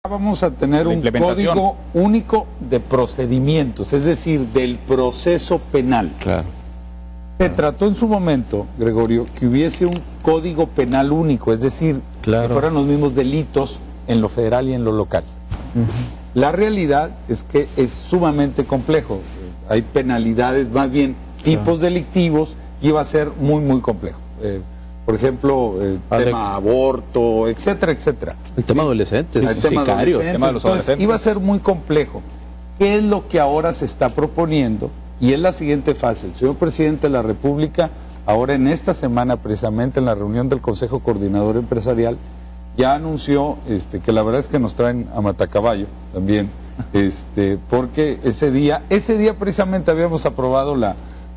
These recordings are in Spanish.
Vamos a tener un código único de procedimientos, es decir, del proceso penal. Claro. Se trató en su momento, Gregorio, que hubiese un código penal único, es decir, que fueran los mismos delitos en lo federal y en lo local. La realidad es que es sumamente complejo. Hay penalidades, más bien tipos delictivos, y va a ser muy complejo. Por ejemplo, el tema aborto, etcétera, etcétera. El tema adolescentes, el tema sicarios, el tema de los adolescentes. Iba a ser muy complejo. ¿Qué es lo que ahora se está proponiendo? Y es la siguiente fase. El señor presidente de la República, ahora en esta semana, precisamente en la reunión del Consejo Coordinador Empresarial, ya anunció que la verdad es que nos traen a matacaballo también, porque ese día precisamente habíamos aprobado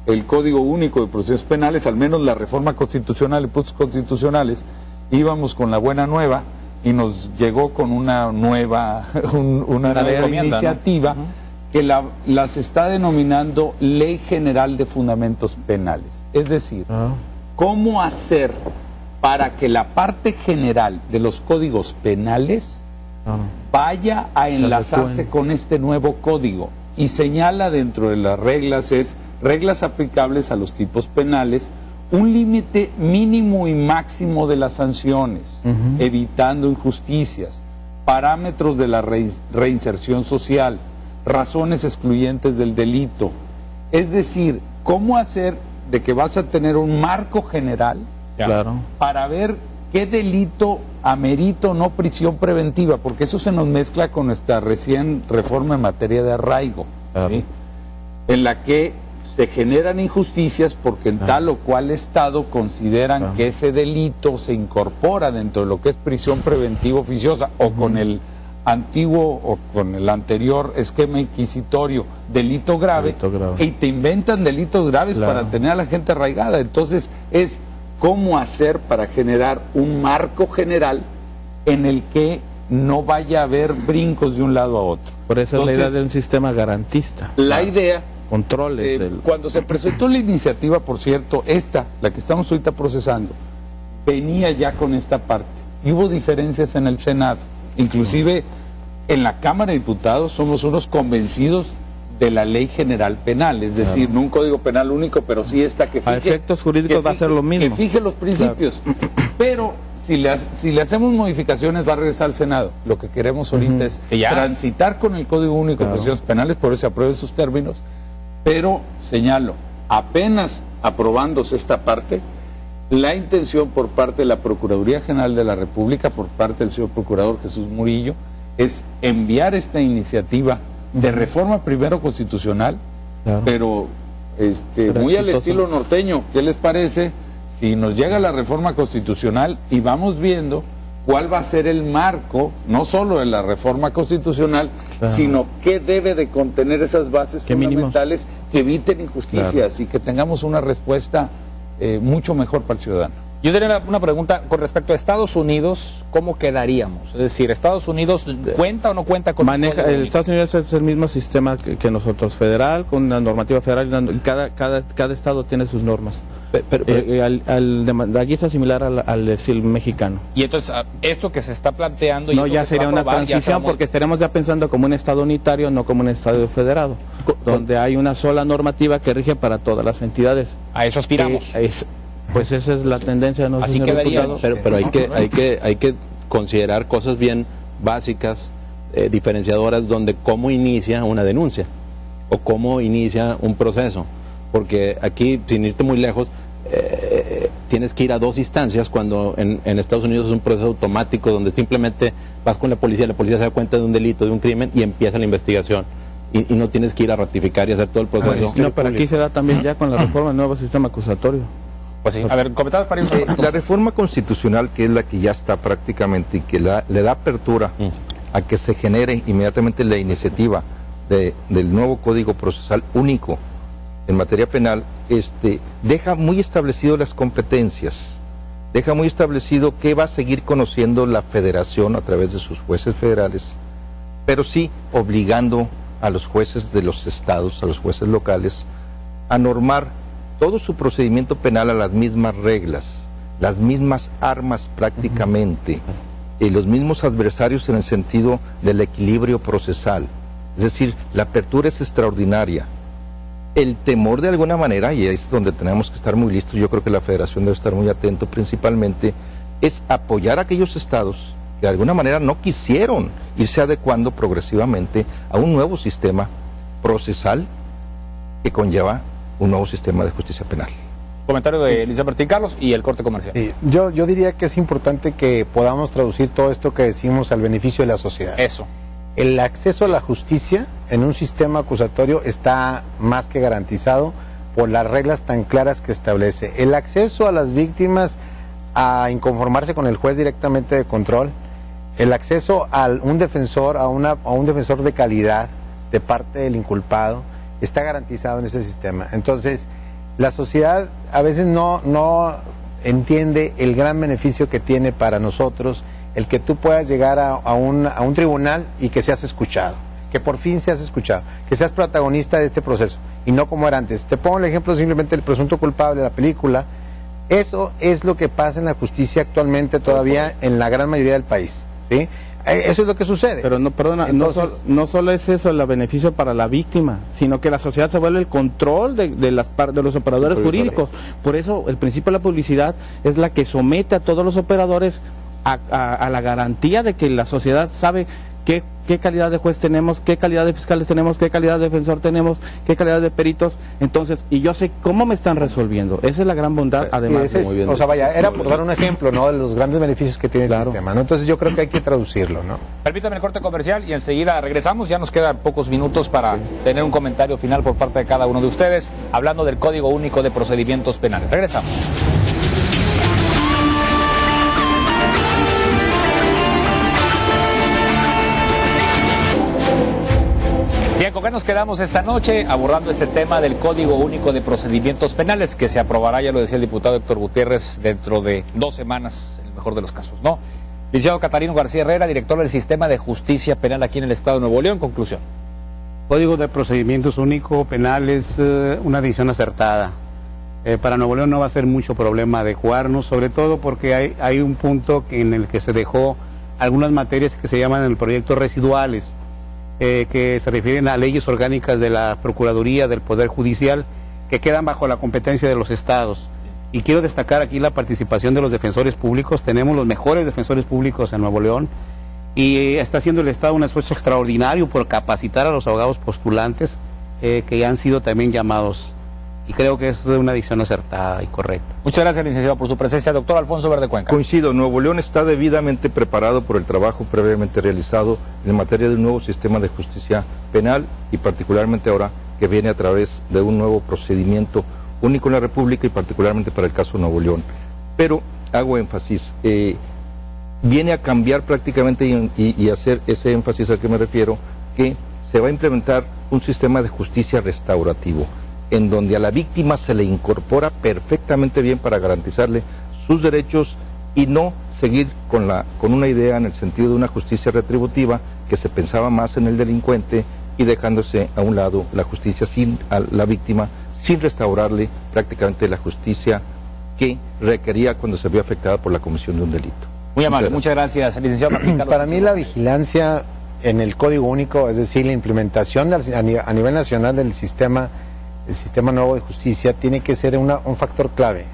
el Código Único de Procesos Penales, al menos la reforma constitucional y puntos constitucionales. Íbamos con la buena nueva y nos llegó con una nueva iniciativa, ¿no? Que las está denominando Ley General de Fundamentos Penales. Es decir, ¿cómo hacer para que la parte general de los códigos penales vaya a enlazarse con este nuevo código? Y señala dentro de las reglas aplicables a los tipos penales, un límite mínimo y máximo de las sanciones, evitando injusticias, parámetros de la reinserción social, razones excluyentes del delito. Es decir, ¿cómo hacer de que vas a tener un marco general para ver qué delito amerita o no prisión preventiva? Porque eso se nos mezcla con nuestra recién reforma en materia de arraigo, ¿sí? En la que se generan injusticias porque en tal o cual estado consideran que ese delito se incorpora dentro de lo que es prisión preventiva oficiosa, o con el antiguo o con el anterior esquema inquisitorio, delito grave, y te inventan delitos graves para tener a la gente arraigada. Entonces es cómo hacer para generar un marco general en el que no vaya a haber brincos de un lado a otro. Por eso es la idea de un sistema garantista. La idea, controles. Cuando se presentó la iniciativa, por cierto, la que estamos ahorita procesando, venía ya con esta parte. Y hubo diferencias en el Senado. Inclusive en la Cámara de Diputados somos unos convencidos de la Ley General Penal, es decir, no un Código Penal único, pero sí esta que fije... A efectos jurídicos va a ser lo mismo. Que fije los principios. Pero si le hacemos modificaciones va a regresar al Senado. Lo que queremos ahorita es transitar con el Código Único de Procesos Penales, por eso se aprueben sus términos. Pero, señalo, apenas aprobándose esta parte, la intención por parte de la Procuraduría General de la República, por parte del señor Procurador Jesús Murillo, es enviar esta iniciativa de reforma primero constitucional, pero muy al estilo norteño. ¿Qué les parece si nos llega la reforma constitucional y vamos viendo cuál va a ser el marco, no solo de la reforma constitucional, sino qué debe de contener esas bases fundamentales que eviten injusticias y que tengamos una respuesta mucho mejor para el ciudadano? Yo tenía una pregunta con respecto a Estados Unidos, ¿cómo quedaríamos? Es decir, ¿Estados Unidos cuenta o no cuenta con... Estados Unidos es el mismo sistema que nosotros, federal, con una normativa federal, y cada estado tiene sus normas. La guisa similar al decir mexicano. Y entonces, esto que se está planteando... No, ya sería una transición, porque estaremos ya pensando como un estado unitario, no como un estado federado, donde hay una sola normativa que rige para todas las entidades. A eso aspiramos. Pues esa es la tendencia, ¿no? Así quedaría. Pero hay que considerar cosas bien básicas, diferenciadoras, donde cómo inicia una denuncia o cómo inicia un proceso. Porque aquí, sin irte muy lejos, tienes que ir a dos instancias, cuando en Estados Unidos es un proceso automático donde simplemente vas con la policía se da cuenta de un delito, de un crimen, y empieza la investigación. Y no tienes que ir a ratificar y hacer todo el proceso. No, pero aquí se da también ya con la reforma del nuevo sistema acusatorio. Pues sí. A ver, comentarios para la reforma constitucional, que es la que ya está prácticamente y que le da apertura a que se genere inmediatamente la iniciativa del nuevo Código Procesal Único en materia penal, deja muy establecido las competencias, deja muy establecido que va a seguir conociendo la federación a través de sus jueces federales, pero sí obligando a los jueces de los estados, a los jueces locales, a normar todo su procedimiento penal a las mismas reglas, las mismas armas prácticamente, los mismos adversarios en el sentido del equilibrio procesal. Es decir, la apertura es extraordinaria. El temor de alguna manera, y es donde tenemos que estar muy listos, yo creo que la Federación debe estar muy atento principalmente, es apoyar a aquellos estados que de alguna manera no quisieron irse adecuando progresivamente a un nuevo sistema procesal que conlleva un nuevo sistema de justicia penal. Comentario de Eliseo Martín Carlos y el corte comercial. Sí, yo diría que es importante que podamos traducir todo esto que decimos al beneficio de la sociedad. Eso. El acceso a la justicia en un sistema acusatorio está más que garantizado por las reglas tan claras que establece. El acceso a las víctimas a inconformarse con el juez directamente de control, el acceso a un defensor, a un defensor de calidad de parte del inculpado, está garantizado en ese sistema. Entonces, la sociedad a veces no entiende el gran beneficio que tiene para nosotros el que tú puedas llegar a un tribunal y que seas escuchado, que por fin seas escuchado, que seas protagonista de este proceso y no como era antes. Te pongo el ejemplo simplemente del presunto culpable de la película. Eso es lo que pasa en la justicia actualmente todavía en la gran mayoría del país, ¿sí? Eso es lo que sucede. Pero no, perdona, entonces, no solo es eso el beneficio para la víctima, sino que la sociedad se vuelve el control de los operadores jurídicos. Por eso el principio de la publicidad es la que somete a todos los operadores a la garantía de que la sociedad sabe qué calidad de juez tenemos, qué calidad de fiscales tenemos, qué calidad de defensor tenemos, qué calidad de peritos. Entonces, y yo sé cómo me están resolviendo. Esa es la gran bondad, además. O sea, vaya, era por dar un ejemplo, ¿no?, de los grandes beneficios que tiene el sistema, ¿no? Entonces yo creo que hay que traducirlo, ¿no? Permítame el corte comercial y enseguida regresamos. Ya nos quedan pocos minutos para tener un comentario final por parte de cada uno de ustedes, hablando del Código Único de Procedimientos Penales. Regresamos. Bien, ¿con qué nos quedamos esta noche? Abordando este tema del Código Único de Procedimientos Penales, que se aprobará, ya lo decía el diputado Héctor Gutiérrez, dentro de 2 semanas, en el mejor de los casos, ¿no? Licenciado Catarino García Herrera, director del Sistema de Justicia Penal aquí en el Estado de Nuevo León. Conclusión. Código de Procedimientos Único Penal es una decisión acertada. Para Nuevo León no va a ser mucho problema adecuarnos, sobre todo porque hay un punto en el que se dejó algunas materias que se llaman en el proyecto residuales, que se refieren a leyes orgánicas de la Procuraduría, del Poder Judicial, que quedan bajo la competencia de los estados. Y quiero destacar aquí la participación de los defensores públicos. Tenemos los mejores defensores públicos en Nuevo León y está haciendo el Estado un esfuerzo extraordinario por capacitar a los abogados postulantes que han sido también llamados. Y creo que es una decisión acertada y correcta. Muchas gracias, licenciado, por su presencia. Doctor Alfonso Verde Cuenca. Coincido, Nuevo León está debidamente preparado por el trabajo previamente realizado en materia de un nuevo sistema de justicia penal y particularmente ahora que viene a través de un nuevo procedimiento único en la República y particularmente para el caso Nuevo León. Pero hago énfasis, viene a cambiar prácticamente y hacer ese énfasis al que me refiero, que se va a implementar un sistema de justicia restaurativo, en donde a la víctima se le incorpora perfectamente bien para garantizarle sus derechos y no seguir con una idea en el sentido de una justicia retributiva que se pensaba más en el delincuente y dejándose a un lado la justicia a la víctima sin restaurarle prácticamente la justicia que requería cuando se vio afectada por la comisión de un delito. Muy amable, muchas gracias, licenciado Martín Carlos. Para mí la vigilancia en el Código Único, es decir, la implementación a nivel nacional del sistema nuevo de justicia, tiene que ser un factor clave.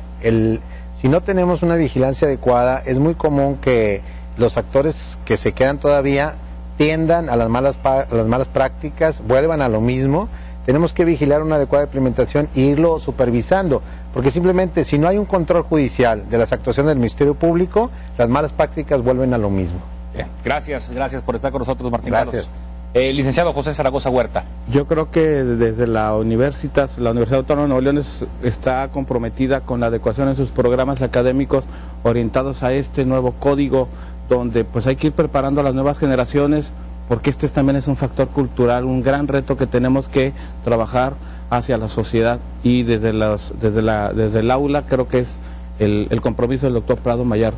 Si no tenemos una vigilancia adecuada, es muy común que los actores que se quedan todavía tiendan a las malas prácticas, vuelvan a lo mismo. Tenemos que vigilar una adecuada implementación e irlo supervisando, porque simplemente si no hay un control judicial de las actuaciones del Ministerio Público, las malas prácticas vuelven a lo mismo. Bien, gracias por estar con nosotros, Martín Gracias. Carlos. Licenciado José Zaragoza Huerta. Yo creo que desde la Universidad Autónoma de Nuevo León está comprometida con la adecuación en sus programas académicos orientados a este nuevo código, donde pues hay que ir preparando a las nuevas generaciones, porque también es un factor cultural, un gran reto que tenemos que trabajar hacia la sociedad, y desde el aula creo que es el compromiso del doctor Prado Mayar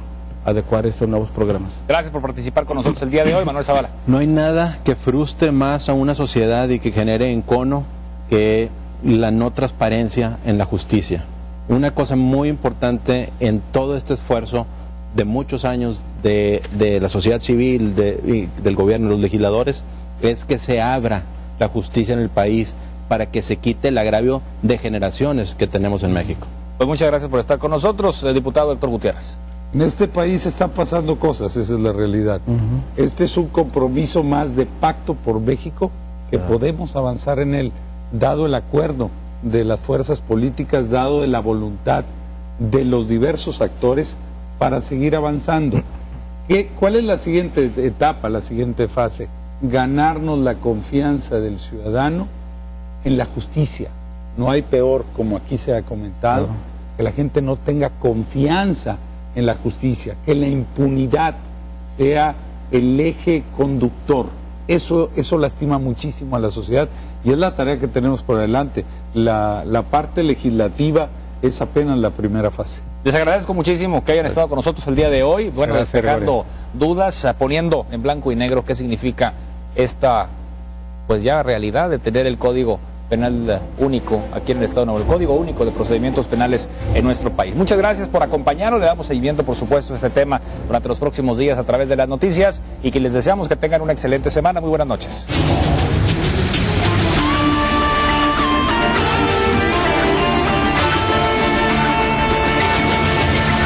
adecuar estos nuevos programas. Gracias por participar con nosotros el día de hoy, Manuel Zavala. No hay nada que frustre más a una sociedad y que genere encono que la no transparencia en la justicia. Una cosa muy importante en todo este esfuerzo de muchos años de la sociedad civil, y del gobierno, los legisladores, es que se abra la justicia en el país para que se quite el agravio de generaciones que tenemos en México. Pues muchas gracias por estar con nosotros, diputado Héctor Gutiérrez. En este país están pasando cosas, esa es la realidad. Este es un compromiso más de pacto por México que podemos avanzar en él, dado el acuerdo de las fuerzas políticas, dado de la voluntad de los diversos actores para seguir avanzando. ¿Cuál es la siguiente etapa, la siguiente fase? Ganarnos la confianza del ciudadano en la justicia. No hay peor, como aquí se ha comentado, que la gente no tenga confianza en la justicia, que la impunidad sea el eje conductor. Eso lastima muchísimo a la sociedad y es la tarea que tenemos por delante. La parte legislativa es apenas la primera fase. Les agradezco muchísimo que hayan estado con nosotros el día de hoy, bueno, despejando dudas, poniendo en blanco y negro qué significa esta, pues ya realidad de tener el Código Penal único aquí en el Estado de Nuevo León, el Código Único de Procedimientos Penales en nuestro país. Muchas gracias por acompañarnos, le damos seguimiento, por supuesto, a este tema durante los próximos días a través de las noticias y que les deseamos que tengan una excelente semana. Muy buenas noches.